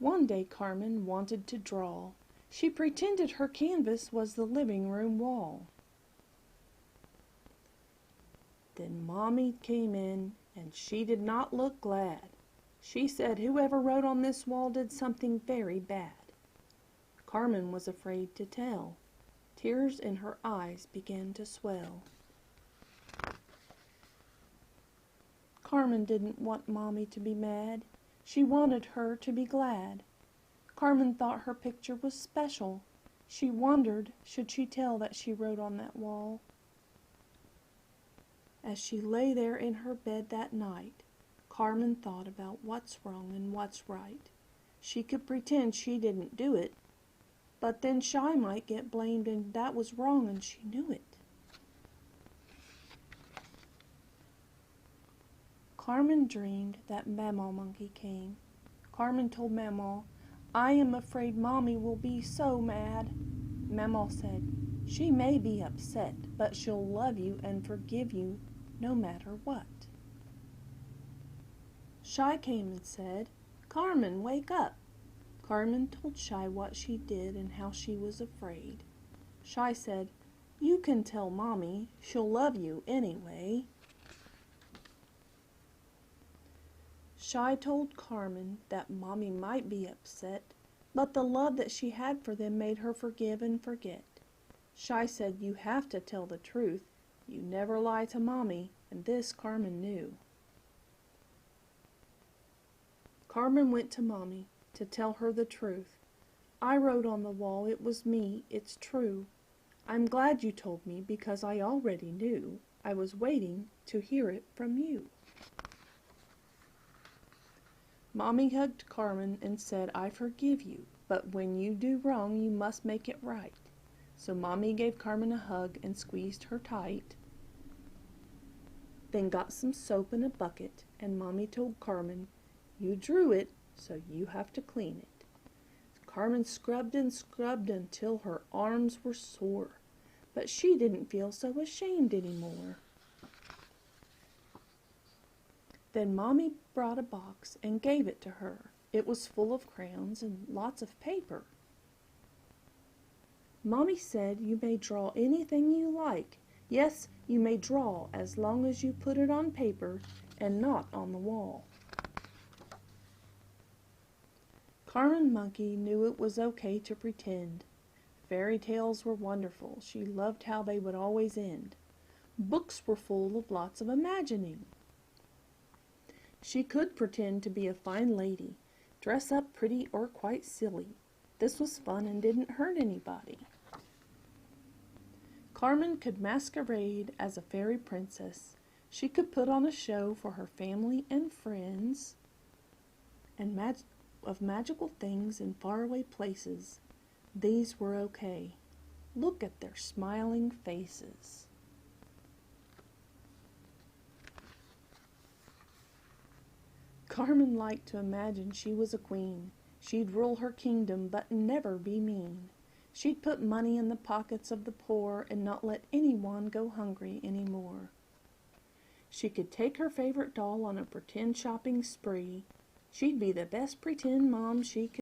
One day Carmen wanted to draw. She pretended her canvas was the living room wall. Then Mommy came in, and she did not look glad. She said whoever wrote on this wall did something very bad. Carmen was afraid to tell. Tears in her eyes began to swell. Carmen didn't want Mommy to be mad. She wanted her to be glad. Carmen thought her picture was special. She wondered, should she tell that she wrote on that wall? As she lay there in her bed that night, Carmen thought about what's wrong and what's right. She could pretend she didn't do it, but then Shy might get blamed, and that was wrong, and she knew it. Carmen dreamed that Mamaw Monkey came. Carmen told Mamaw, "I am afraid Mommy will be so mad." Mamaw said, "She may be upset, but she'll love you and forgive you no matter what." Shy came and said, "Carmen, wake up." Carmen told Shy what she did and how she was afraid. Shy said, "You can tell Mommy. She'll love you anyway." Shy told Carmen that Mommy might be upset, but the love that she had for them made her forgive and forget. Shy said, "You have to tell the truth. You never lie to Mommy," and this Carmen knew. Carmen went to Mommy to tell her the truth. "I wrote on the wall, it was me, it's true. I'm glad you told me because I already knew. I was waiting to hear it from you." Mommy hugged Carmen and said, "I forgive you, but when you do wrong, you must make it right." So Mommy gave Carmen a hug and squeezed her tight, then got some soap in a bucket, and Mommy told Carmen, "You drew it, so you have to clean it." Carmen scrubbed and scrubbed until her arms were sore, but she didn't feel so ashamed anymore. Then Mommy brought a box and gave it to her. It was full of crayons and lots of paper. Mommy said, "You may draw anything you like. Yes, you may draw as long as you put it on paper and not on the wall." Carmen Monkey knew it was okay to pretend. Fairy tales were wonderful. She loved how they would always end. Books were full of lots of imagining. She could pretend to be a fine lady, dress up pretty or quite silly. This was fun and didn't hurt anybody. Carmen could masquerade as a fairy princess. She could put on a show for her family and friends and of magical things in faraway places. These were okay. Look at their smiling faces. Carmen liked to imagine she was a queen. She'd rule her kingdom but never be mean. She'd put money in the pockets of the poor and not let anyone go hungry anymore. She could take her favorite doll on a pretend shopping spree. She'd be the best pretend mom she could